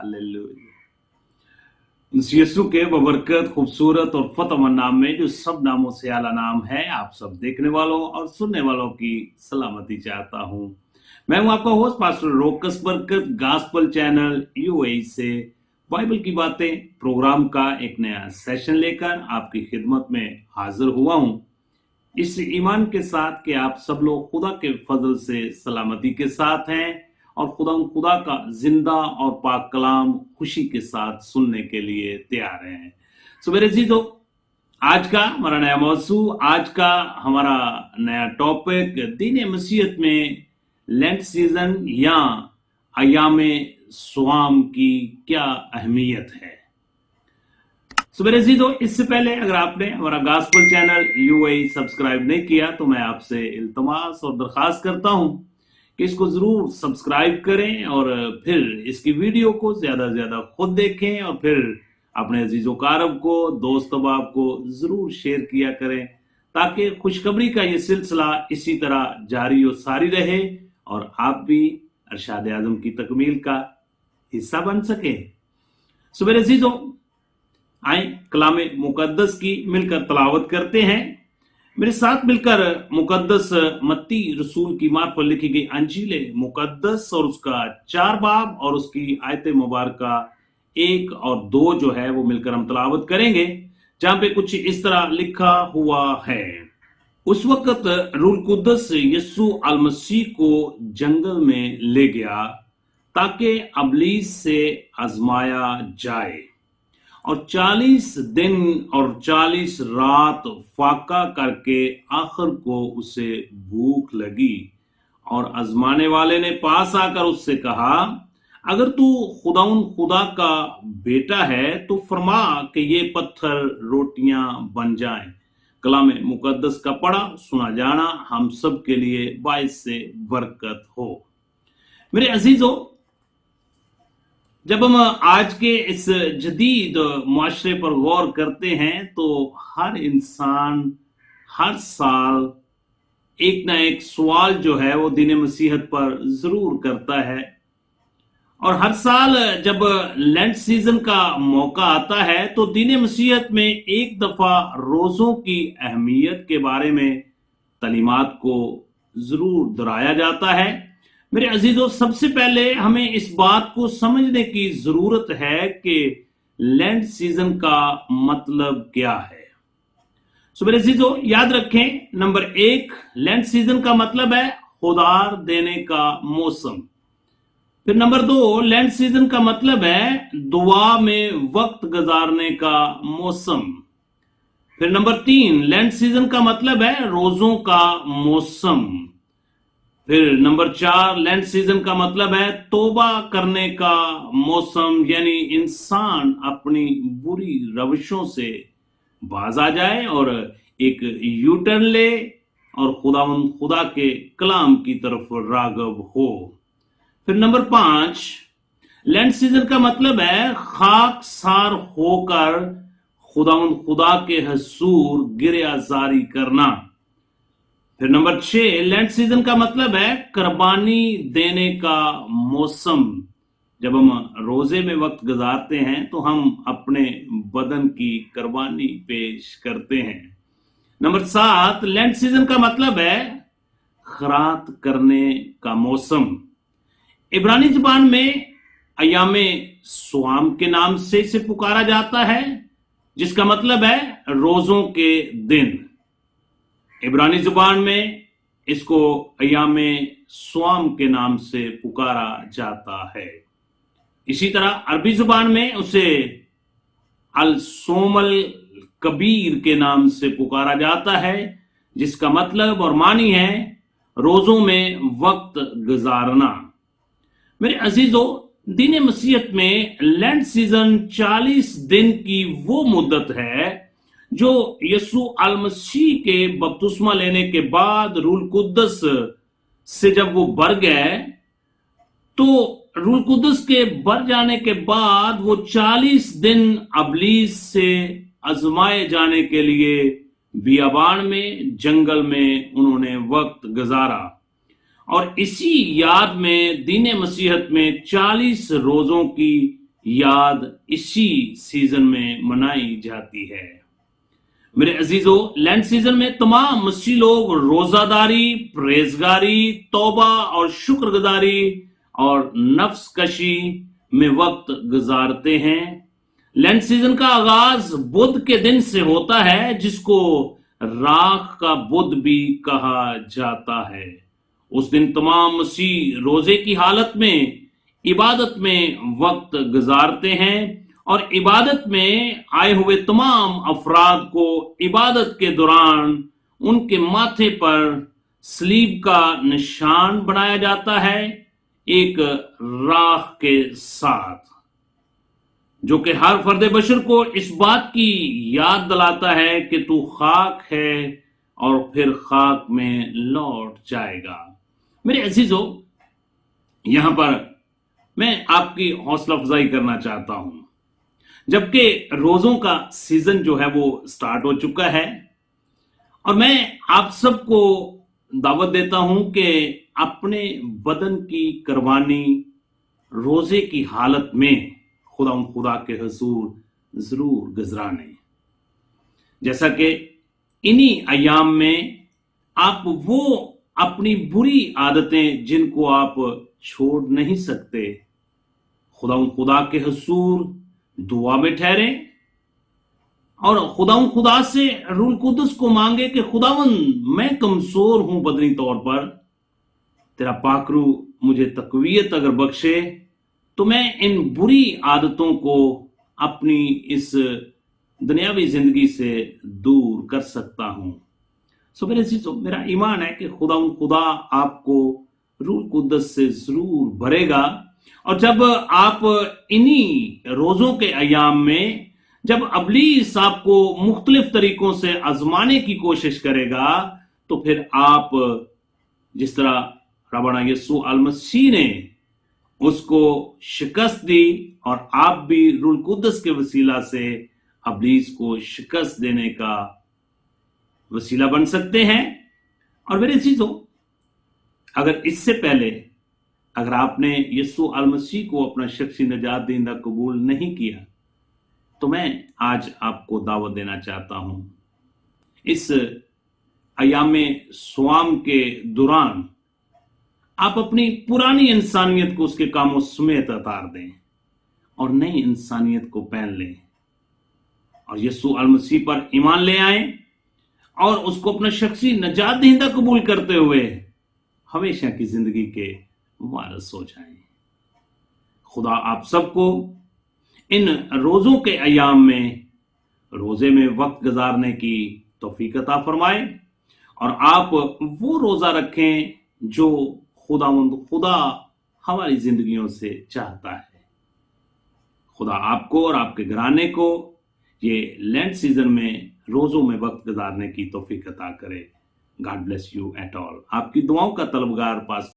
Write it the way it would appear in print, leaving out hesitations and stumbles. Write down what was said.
Hallelujah. उस यीशु के बबरकत खूबसूरत और फतेहमंद नाम में जो सब नामों से आला नाम है, आप सब देखने वालों और सुनने वालों की सलामती चाहता हूं। मैं हूं आपका होस्ट पास्टर रोकस बरकत, गॉस्पल चैनल यूएई से बाइबल की बातें प्रोग्राम का एक नया सेशन लेकर आपकी खिदमत में हाजिर हुआ हूं, इस ईमान के साथ कि आप सब लोग खुदा के फजल से सलामती के साथ हैं और खुदा का जिंदा और पाक कलाम खुशी के साथ सुनने के लिए तैयार हैं। सो मेरे जीजो, आज का हमारा नया मौजू, आज का हमारा नया टॉपिक दीन मसीहत में लेंट सीजन या अय्यामे स्वाम की क्या अहमियत है। सो मेरे जीजो, इससे पहले अगर आपने हमारा गॉस्पल चैनल यूएई सब्सक्राइब नहीं किया तो मैं आपसे इल्तमास और दरखास्त करता हूं कि इसको जरूर सब्सक्राइब करें और फिर इसकी वीडियो को ज्यादा से ज्यादा खुद देखें और फिर अपने अजीजो कारब को, दोस्त अहबाब को जरूर शेयर किया करें ताकि खुशखबरी का ये सिलसिला इसी तरह जारी और सारी रहे और आप भी अरशाद आजम की तकमील का हिस्सा बन सके। सो मेरे अजीजों, आए कलामे मुकद्दस की मिलकर तलावत करते हैं। मेरे साथ मिलकर मुकद्दस मत्ती रसूल की मार्ग पर लिखी गई अंजील मुकद्दस और उसका 4 बाब और उसकी आयत मुबारका 1 और 2 जो है वो मिलकर हम तलावत करेंगे, जहां पे कुछ इस तरह लिखा हुआ है। उस वक्त रूह कुद्दस यीशु अल मसीह को जंगल में ले गया ताकि अबलीस से आजमाया जाए और 40 दिन और 40 रात फाका करके आखिर को उसे भूख लगी और आजमाने वाले ने पास आकर उससे कहा, अगर तू खुदा का बेटा है तो फरमा कि ये पत्थर रोटियां बन जाएं। कलाम मुकद्दस का पढ़ा सुना जाना हम सब के लिए बाइस से बरकत हो। मेरे अजीजों, जब हम आज के इस जदीद मुआशरे पर गौर करते हैं तो हर इंसान हर साल एक ना एक सवाल जो है वो दीन मसीहत पर जरूर करता है और हर साल जब लेंट सीजन का मौका आता है तो दीन मसीहत में एक दफा रोजों की अहमियत के बारे में तलीमात को जरूर दोहराया जाता है। मेरे अजीजों, सबसे पहले हमें इस बात को समझने की जरूरत है कि लेंट सीजन का मतलब क्या है। सो मेरे अजीजों, याद रखें, नंबर 1, लेंट सीजन का मतलब है खुदार देने का मौसम। फिर नंबर 2, लेंट सीजन का मतलब है दुआ में वक्त गुजारने का मौसम। फिर नंबर 3, लेंट सीजन का मतलब है रोजों का मौसम। फिर नंबर 4, लेंट सीजन का मतलब है तौबा करने का मौसम, यानी इंसान अपनी बुरी रविशों से बाज आ जाए और एक यू टर्न ले और खुदा के कलाम की तरफ रागब हो। फिर नंबर 5, लेंट सीजन का मतलब है खाकसार होकर खुदा के हसूर गिरिया जारी करना। फिर नंबर 6, लेंट सीजन का मतलब है कुर्बानी देने का मौसम। जब हम रोजे में वक्त गुजारते हैं तो हम अपने बदन की कुर्बानी पेश करते हैं। नंबर 7, लेंट सीजन का मतलब है खरात करने का मौसम। इब्रानी जुबान में अय्यामे स्वाम के नाम से इसे पुकारा जाता है, जिसका मतलब है रोजों के दिन। इब्रानी जुबान में इसको अय्यामे स्वाम के नाम से पुकारा जाता है। इसी तरह अरबी जुबान में उसे अल सोमल कबीर के नाम से पुकारा जाता है, जिसका मतलब और मानी है रोजों में वक्त गुजारना। मेरे अजीजों, दीन मसीहत में लेंट सीजन 40 दिन की वो मुद्दत है जो यीशु अल मसीह के बपतिस्मा लेने के बाद रूह कुद्दस से जब वो भर गए तो रूह कुद्दस के भर जाने के बाद वो 40 दिन अबलीस से आजमाए जाने के लिए बियाबान में, जंगल में उन्होंने वक्त गुजारा और इसी याद में दीन मसीहत में 40 रोजों की याद इसी सीजन में मनाई जाती है। मेरे अजीजों, लैंड सीजन में तमाम मसीह लोग रोजादारी, परहेजगारी, तौबा और शुक्रगुजारी और नफ्स कशी में वक्त गुजारते हैं। लैंड सीजन का आगाज बुध के दिन से होता है, जिसको राख का बुध भी कहा जाता है। उस दिन तमाम मसीह रोजे की हालत में इबादत में वक्त गुजारते हैं और इबादत में आए हुए तमाम अफराद को इबादत के दौरान उनके माथे पर सलीब का निशान बनाया जाता है, एक राख के साथ, जो कि हर फर्द बशर को इस बात की याद दिलाता है कि तू खाक है और फिर खाक में लौट जाएगा। मेरे अजीजों, यहां पर मैं आपकी हौसला अफजाई करना चाहता हूं। जबकि रोजों का सीजन जो है वो स्टार्ट हो चुका है, और मैं आप सबको दावत देता हूं कि अपने बदन की कुर्बानी रोजे की हालत में खुदा के हुजूर जरूर गुजराने। जैसा कि इन्हीं अयाम में आप वो अपनी बुरी आदतें जिनको आप छोड़ नहीं सकते, खुदा के हुजूर दुआ में ठहरे और खुदा से रूह कुदस को मांगे कि खुदावंद, मैं कमजोर हूं बदनी तौर पर, तेरा पाकरू मुझे तकवीयत अगर बख्शे तो मैं इन बुरी आदतों को अपनी इस दुनियावी जिंदगी से दूर कर सकता हूं। सो मेरे चीजों, मेरा ईमान है कि खुदा आपको रूह कुदस से जरूर भरेगा। और जब आप इन्हीं रोजों के अयाम में जब अबलीस आपको मुख्तलिफ तरीकों से आजमाने की कोशिश करेगा, तो फिर आप जिस तरह रबाना यीशु अल मसीह ने उसको शिकस्त दी, और आप भी रूह कुदस के वसीला से अबलीस को शिकस्त देने का वसीला बन सकते हैं। और मेरे चीजों, अगर इससे पहले अगर आपने यीशु अल मसीह को अपना शख्सी निजात दहिंदा कबूल नहीं किया, तो मैं आज आपको दावत देना चाहता हूं, इस अयाम स्वाम के दौरान आप अपनी पुरानी इंसानियत को उसके कामों समेत उतार दें और नई इंसानियत को पहन लें, और यीशु अल मसीह पर ईमान ले आए और उसको अपना शख्सी निजात दहिंदा कबूल करते हुए हमेशा की जिंदगी के वारिस हो जाएं। खुदा आप सबको इन रोजों के अयाम में रोजे में वक्त गुजारने की तौफीक अता फरमाए, और आप वो रोजा रखें जो खुदा हमारी जिंदगियों से चाहता है। खुदा आपको और आपके घराने को ये लैंड सीजन में रोजों में वक्त गुजारने की तौफीक अता करे। God bless you at all. आपकी दुआओं का तलबगार पास